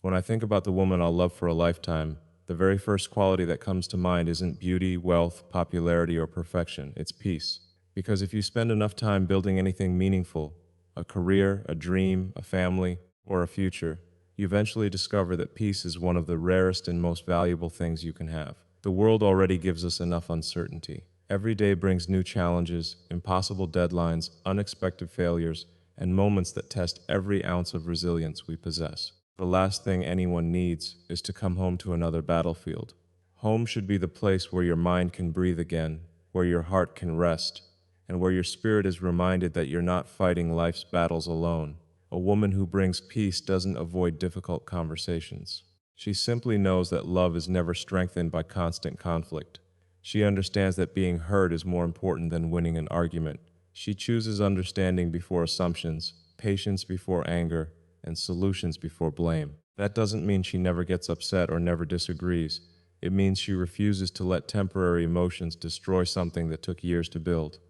When I think about the woman I'll love for a lifetime, the very first quality that comes to mind isn't beauty, wealth, popularity, or perfection, it's peace. Because if you spend enough time building anything meaningful, a career, a dream, a family, or a future, you eventually discover that peace is one of the rarest and most valuable things you can have. The world already gives us enough uncertainty. Every day brings new challenges, impossible deadlines, unexpected failures, and moments that test every ounce of resilience we possess. The last thing anyone needs is to come home to another battlefield. Home should be the place where your mind can breathe again, where your heart can rest, and where your spirit is reminded that you're not fighting life's battles alone. A woman who brings peace doesn't avoid difficult conversations. She simply knows that love is never strengthened by constant conflict. She understands that being heard is more important than winning an argument. She chooses understanding before assumptions, patience before anger, and solutions before blame. That doesn't mean she never gets upset or never disagrees. It means she refuses to let temporary emotions destroy something that took years to build.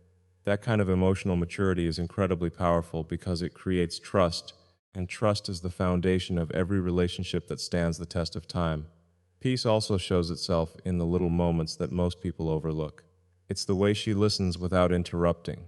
That kind of emotional maturity is incredibly powerful because it creates trust, and trust is the foundation of every relationship that stands the test of time. Peace also shows itself in the little moments that most people overlook. It's the way she listens without interrupting.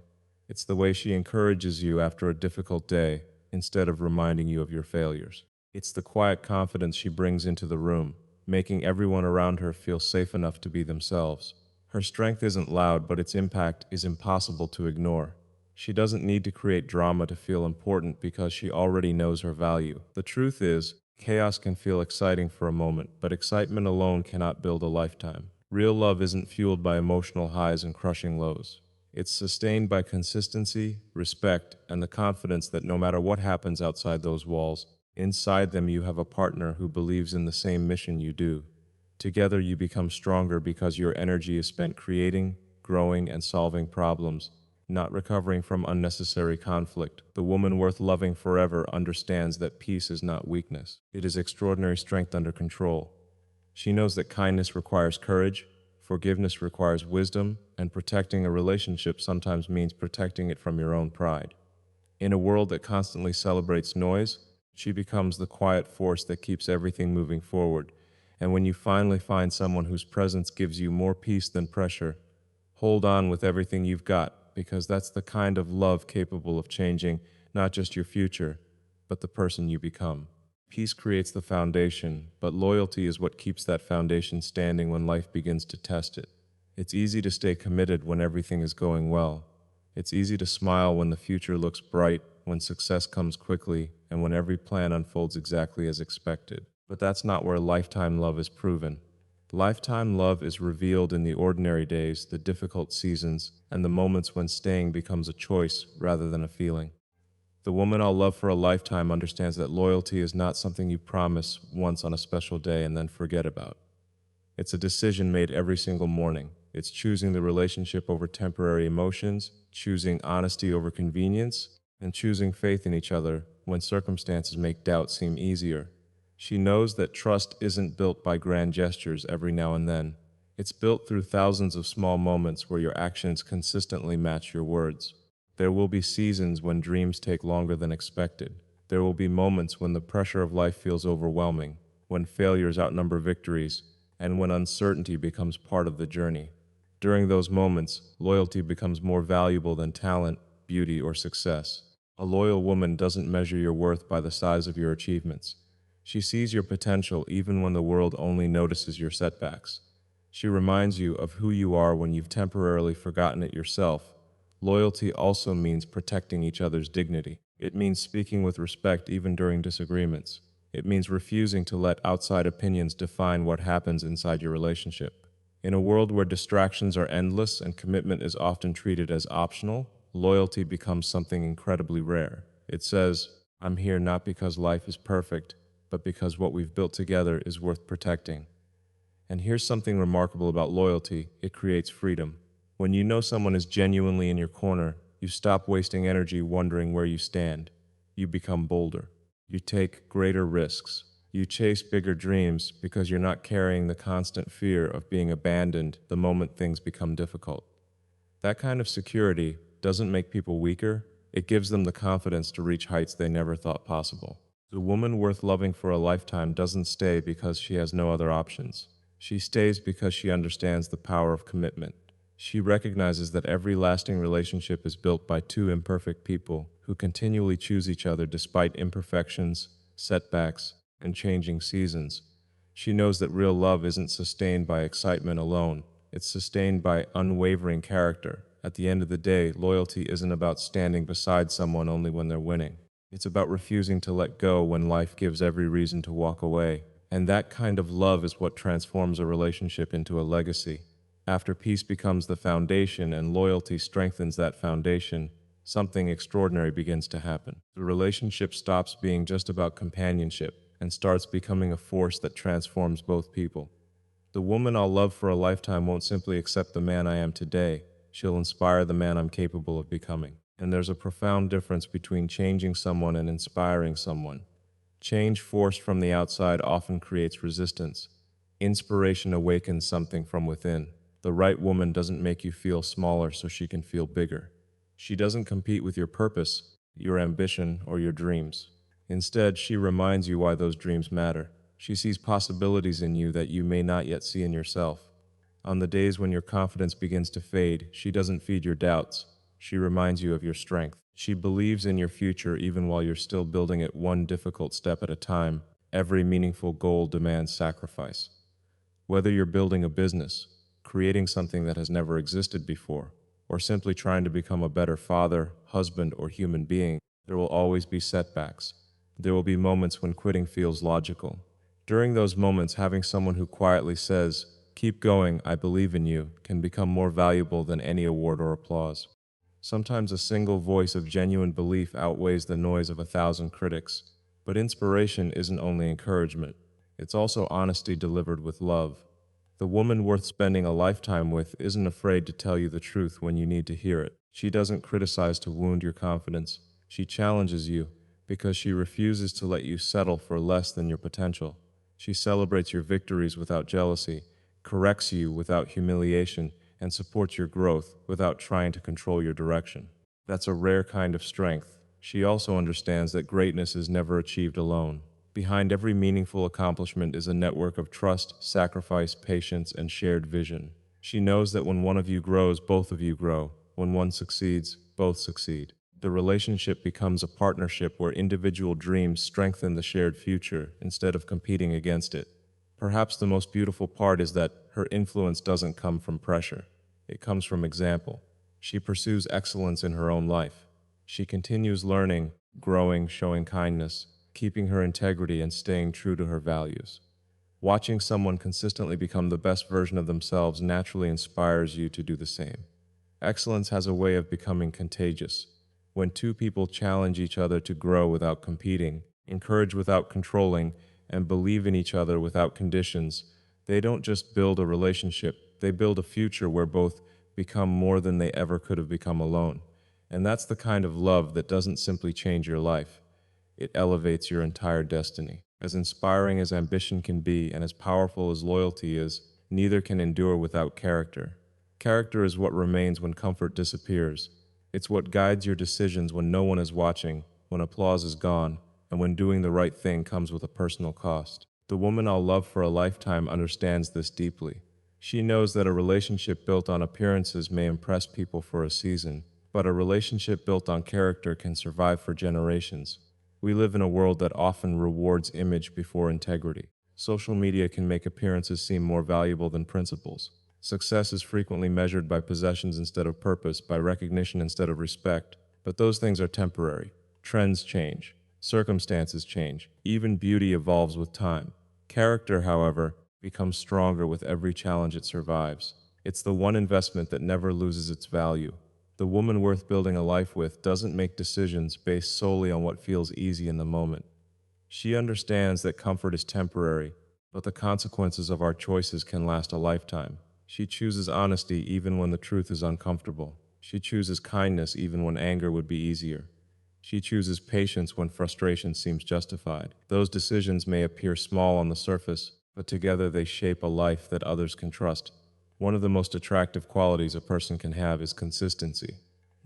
It's the way she encourages you after a difficult day instead of reminding you of your failures. It's the quiet confidence she brings into the room, making everyone around her feel safe enough to be themselves. Her strength isn't loud, but its impact is impossible to ignore. She doesn't need to create drama to feel important because she already knows her value. The truth is, chaos can feel exciting for a moment, but excitement alone cannot build a lifetime. Real love isn't fueled by emotional highs and crushing lows. It's sustained by consistency, respect, and the confidence that no matter what happens outside those walls, inside them you have a partner who believes in the same mission you do. Together you become stronger because your energy is spent creating, growing, and solving problems, not recovering from unnecessary conflict. The woman worth loving forever understands that peace is not weakness. It is extraordinary strength under control. She knows that kindness requires courage, forgiveness requires wisdom, and protecting a relationship sometimes means protecting it from your own pride. In a world that constantly celebrates noise, she becomes the quiet force that keeps everything moving forward. And when you finally find someone whose presence gives you more peace than pressure, hold on with everything you've got, because that's the kind of love capable of changing not just your future, but the person you become. Peace creates the foundation, but loyalty is what keeps that foundation standing when life begins to test it. It's easy to stay committed when everything is going well. It's easy to smile when the future looks bright, when success comes quickly, and when every plan unfolds exactly as expected. But that's not where lifetime love is proven. Lifetime love is revealed in the ordinary days, the difficult seasons, and the moments when staying becomes a choice rather than a feeling. The woman I'll love for a lifetime understands that loyalty is not something you promise once on a special day and then forget about. It's a decision made every single morning. It's choosing the relationship over temporary emotions, choosing honesty over convenience, and choosing faith in each other when circumstances make doubt seem easier. She knows that trust isn't built by grand gestures every now and then. It's built through thousands of small moments where your actions consistently match your words. There will be seasons when dreams take longer than expected. There will be moments when the pressure of life feels overwhelming, when failures outnumber victories, and when uncertainty becomes part of the journey. During those moments, loyalty becomes more valuable than talent, beauty, or success. A loyal woman doesn't measure your worth by the size of your achievements. She sees your potential even when the world only notices your setbacks. She reminds you of who you are when you've temporarily forgotten it yourself. Loyalty also means protecting each other's dignity. It means speaking with respect even during disagreements. It means refusing to let outside opinions define what happens inside your relationship. In a world where distractions are endless and commitment is often treated as optional, loyalty becomes something incredibly rare. It says, I'm here not because life is perfect, but because what we've built together is worth protecting. And here's something remarkable about loyalty: it creates freedom. When you know someone is genuinely in your corner, you stop wasting energy wondering where you stand. You become bolder. You take greater risks. You chase bigger dreams because you're not carrying the constant fear of being abandoned the moment things become difficult. That kind of security doesn't make people weaker, it gives them the confidence to reach heights they never thought possible. The woman worth loving for a lifetime doesn't stay because she has no other options. She stays because she understands the power of commitment. She recognizes that every lasting relationship is built by two imperfect people who continually choose each other despite imperfections, setbacks, and changing seasons. She knows that real love isn't sustained by excitement alone, it's sustained by unwavering character. At the end of the day, loyalty isn't about standing beside someone only when they're winning. It's about refusing to let go when life gives every reason to walk away. And that kind of love is what transforms a relationship into a legacy. After peace becomes the foundation and loyalty strengthens that foundation, something extraordinary begins to happen. The relationship stops being just about companionship and starts becoming a force that transforms both people. The woman I'll love for a lifetime won't simply accept the man I am today, she'll inspire the man I'm capable of becoming. And there's a profound difference between changing someone and inspiring someone. Change forced from the outside often creates resistance. Inspiration awakens something from within. The right woman doesn't make you feel smaller so she can feel bigger. She doesn't compete with your purpose, your ambition, or your dreams. Instead, she reminds you why those dreams matter. She sees possibilities in you that you may not yet see in yourself. On the days when your confidence begins to fade, she doesn't feed your doubts. She reminds you of your strength. She believes in your future even while you're still building it one difficult step at a time. Every meaningful goal demands sacrifice. Whether you're building a business, creating something that has never existed before, or simply trying to become a better father, husband, or human being, there will always be setbacks. There will be moments when quitting feels logical. During those moments, having someone who quietly says, "Keep going, I believe in you," can become more valuable than any award or applause. Sometimes a single voice of genuine belief outweighs the noise of 1,000 critics. But inspiration isn't only encouragement, it's also honesty delivered with love. The woman worth spending a lifetime with isn't afraid to tell you the truth when you need to hear it. She doesn't criticize to wound your confidence. She challenges you because she refuses to let you settle for less than your potential. She celebrates your victories without jealousy, corrects you without humiliation, and supports your growth without trying to control your direction. That's a rare kind of strength. She also understands that greatness is never achieved alone. Behind every meaningful accomplishment is a network of trust, sacrifice, patience, and shared vision. She knows that when one of you grows, both of you grow. When one succeeds, both succeed. The relationship becomes a partnership where individual dreams strengthen the shared future instead of competing against it. Perhaps the most beautiful part is that her influence doesn't come from pressure. It comes from example. She pursues excellence in her own life. She continues learning, growing, showing kindness, keeping her integrity and staying true to her values. Watching someone consistently become the best version of themselves naturally inspires you to do the same. Excellence has a way of becoming contagious. When two people challenge each other to grow without competing, encourage without controlling, and believe in each other without conditions, they don't just build a relationship, they build a future where both become more than they ever could have become alone. And that's the kind of love that doesn't simply change your life, it elevates your entire destiny. As inspiring as ambition can be and as powerful as loyalty is, neither can endure without character. Character is what remains when comfort disappears. It's what guides your decisions when no one is watching, when applause is gone, and when doing the right thing comes with a personal cost. The woman I'll love for a lifetime understands this deeply. She knows that a relationship built on appearances may impress people for a season, but a relationship built on character can survive for generations. We live in a world that often rewards image before integrity. Social media can make appearances seem more valuable than principles. Success is frequently measured by possessions instead of purpose, by recognition instead of respect. But those things are temporary. Trends change. Circumstances change. Even beauty evolves with time. Character, however, becomes stronger with every challenge it survives. It's the one investment that never loses its value. The woman worth building a life with doesn't make decisions based solely on what feels easy in the moment. She understands that comfort is temporary, but the consequences of our choices can last a lifetime. She chooses honesty even when the truth is uncomfortable. She chooses kindness even when anger would be easier. She chooses patience when frustration seems justified. Those decisions may appear small on the surface, but together they shape a life that others can trust. One of the most attractive qualities a person can have is consistency.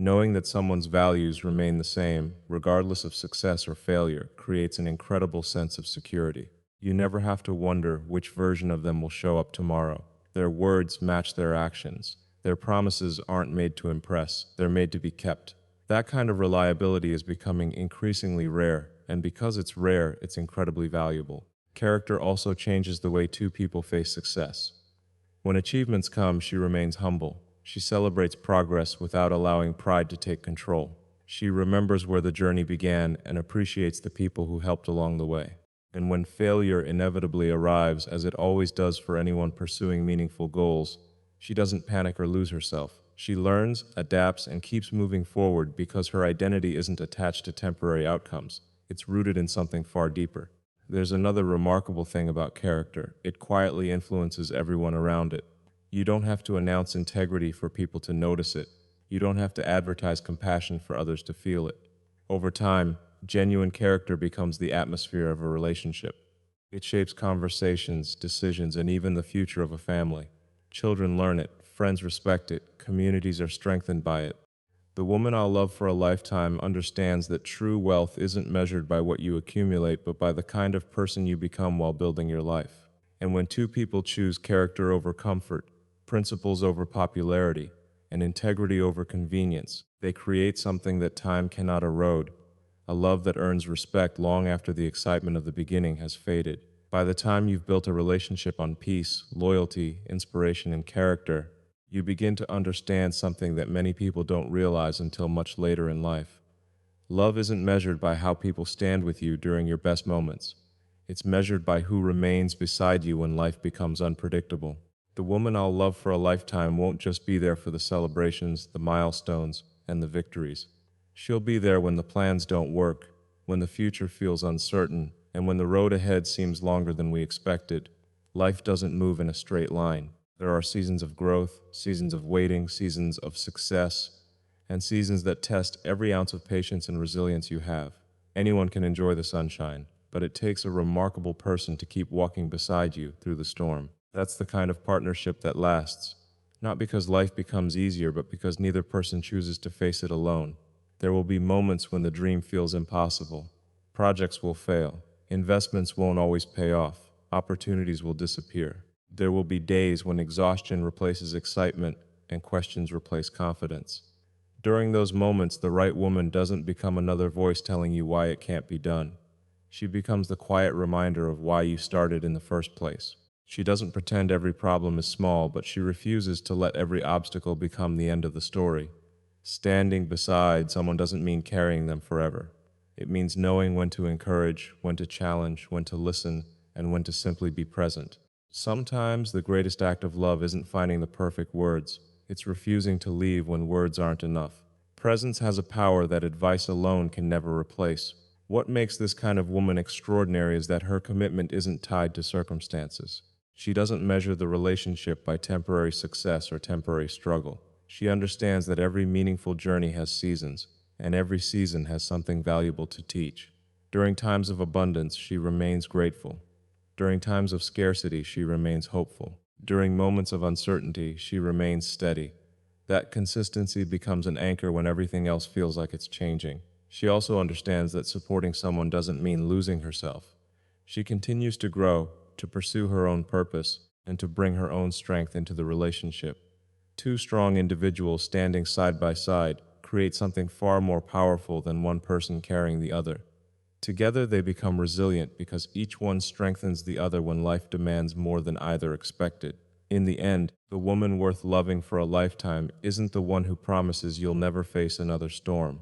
Knowing that someone's values remain the same, regardless of success or failure, creates an incredible sense of security. You never have to wonder which version of them will show up tomorrow. Their words match their actions. Their promises aren't made to impress, they're made to be kept. That kind of reliability is becoming increasingly rare, and because it's rare, it's incredibly valuable. Character also changes the way two people face success. When achievements come, she remains humble. She celebrates progress without allowing pride to take control. She remembers where the journey began and appreciates the people who helped along the way. And when failure inevitably arrives, as it always does for anyone pursuing meaningful goals, she doesn't panic or lose herself. She learns, adapts, and keeps moving forward because her identity isn't attached to temporary outcomes. It's rooted in something far deeper. There's another remarkable thing about character. It quietly influences everyone around it. You don't have to announce integrity for people to notice it. You don't have to advertise compassion for others to feel it. Over time, genuine character becomes the atmosphere of a relationship. It shapes conversations, decisions, and even the future of a family. Children learn it, friends respect it, communities are strengthened by it. The woman I'll love for a lifetime understands that true wealth isn't measured by what you accumulate, but by the kind of person you become while building your life. And when two people choose character over comfort, principles over popularity, and integrity over convenience, they create something that time cannot erode, a love that earns respect long after the excitement of the beginning has faded. By the time you've built a relationship on peace, loyalty, inspiration, and character, you begin to understand something that many people don't realize until much later in life. Love isn't measured by how people stand with you during your best moments. It's measured by who remains beside you when life becomes unpredictable. The woman I'll love for a lifetime won't just be there for the celebrations, the milestones, and the victories. She'll be there when the plans don't work, when the future feels uncertain, and when the road ahead seems longer than we expected. Life doesn't move in a straight line. There are seasons of growth, seasons of waiting, seasons of success, and seasons that test every ounce of patience and resilience you have. Anyone can enjoy the sunshine, but it takes a remarkable person to keep walking beside you through the storm. That's the kind of partnership that lasts, not because life becomes easier, but because neither person chooses to face it alone. There will be moments when the dream feels impossible. Projects will fail. Investments won't always pay off. Opportunities will disappear. There will be days when exhaustion replaces excitement and questions replace confidence. During those moments, the right woman doesn't become another voice telling you why it can't be done. She becomes the quiet reminder of why you started in the first place. She doesn't pretend every problem is small, but she refuses to let every obstacle become the end of the story. Standing beside someone doesn't mean carrying them forever. It means knowing when to encourage, when to challenge, when to listen, and when to simply be present. Sometimes the greatest act of love isn't finding the perfect words. It's refusing to leave when words aren't enough. Presence has a power that advice alone can never replace. What makes this kind of woman extraordinary is that her commitment isn't tied to circumstances. She doesn't measure the relationship by temporary success or temporary struggle. She understands that every meaningful journey has seasons, and every season has something valuable to teach. During times of abundance, she remains grateful. During times of scarcity, she remains hopeful. During moments of uncertainty, she remains steady. That consistency becomes an anchor when everything else feels like it's changing. She also understands that supporting someone doesn't mean losing herself. She continues to grow, to pursue her own purpose, and to bring her own strength into the relationship. Two strong individuals standing side by side create something far more powerful than one person carrying the other. Together they become resilient because each one strengthens the other when life demands more than either expected. In the end, the woman worth loving for a lifetime isn't the one who promises you'll never face another storm.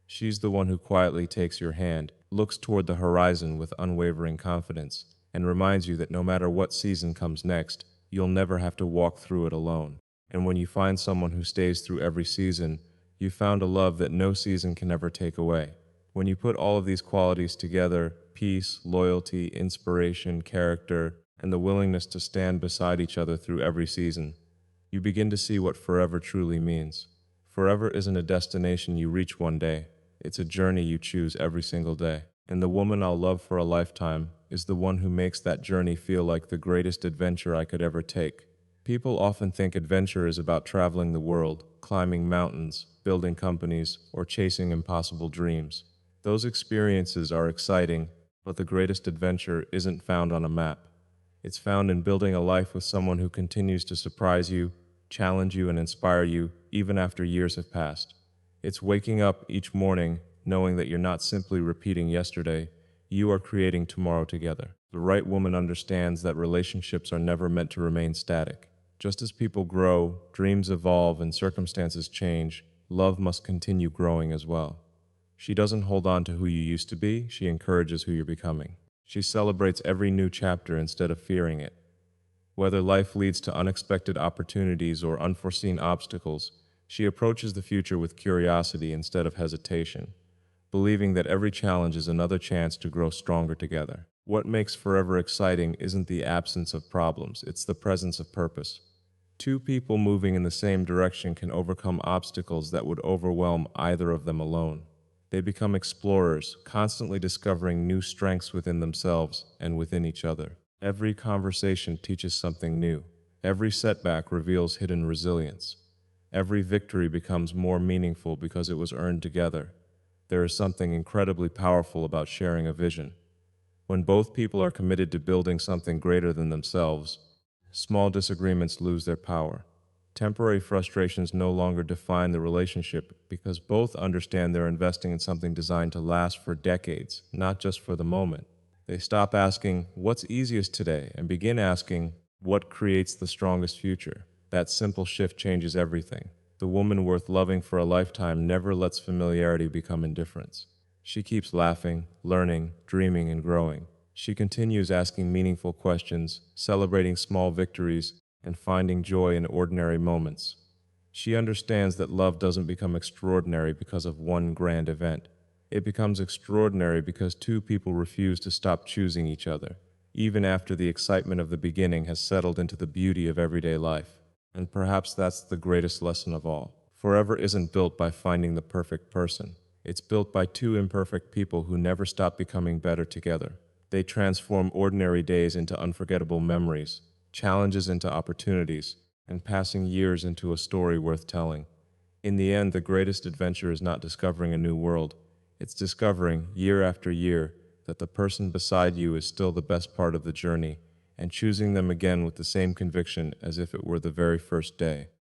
She's the one who quietly takes your hand, looks toward the horizon with unwavering confidence, and reminds you that no matter what season comes next, you'll never have to walk through it alone. And when you find someone who stays through every season, you found a love that no season can ever take away. When you put all of these qualities together, peace, loyalty, inspiration, character, and the willingness to stand beside each other through every season, you begin to see what forever truly means. Forever isn't a destination you reach one day. It's a journey you choose every single day. And the woman I'll love for a lifetime is the one who makes that journey feel like the greatest adventure I could ever take. People often think adventure is about traveling the world, climbing mountains, building companies, or chasing impossible dreams. Those experiences are exciting, but the greatest adventure isn't found on a map. It's found in building a life with someone who continues to surprise you, challenge you, and inspire you even after years have passed. It's waking up each morning knowing that you're not simply repeating yesterday, you are creating tomorrow together. The right woman understands that relationships are never meant to remain static. Just as people grow, dreams evolve, and circumstances change, love must continue growing as well. She doesn't hold on to who you used to be, she encourages who you're becoming. She celebrates every new chapter instead of fearing it. Whether life leads to unexpected opportunities or unforeseen obstacles, she approaches the future with curiosity instead of hesitation, believing that every challenge is another chance to grow stronger together. What makes forever exciting isn't the absence of problems, it's the presence of purpose. Two people moving in the same direction can overcome obstacles that would overwhelm either of them alone. They become explorers, constantly discovering new strengths within themselves and within each other. Every conversation teaches something new. Every setback reveals hidden resilience. Every victory becomes more meaningful because it was earned together. There is something incredibly powerful about sharing a vision. When both people are committed to building something greater than themselves, small disagreements lose their power. Temporary frustrations no longer define the relationship because both understand they're investing in something designed to last for decades, not just for the moment. They stop asking, "What's easiest today?" and begin asking, "What creates the strongest future?" That simple shift changes everything. The woman worth loving for a lifetime never lets familiarity become indifference. She keeps laughing, learning, dreaming, and growing. She continues asking meaningful questions, celebrating small victories, and finding joy in ordinary moments. She understands that love doesn't become extraordinary because of one grand event. It becomes extraordinary because two people refuse to stop choosing each other, even after the excitement of the beginning has settled into the beauty of everyday life. And perhaps that's the greatest lesson of all. Forever isn't built by finding the perfect person. It's built by two imperfect people who never stop becoming better together. They transform ordinary days into unforgettable memories, challenges into opportunities, and passing years into a story worth telling. In the end, the greatest adventure is not discovering a new world. It's discovering, year after year, that the person beside you is still the best part of the journey, and choosing them again with the same conviction as if it were the very first day.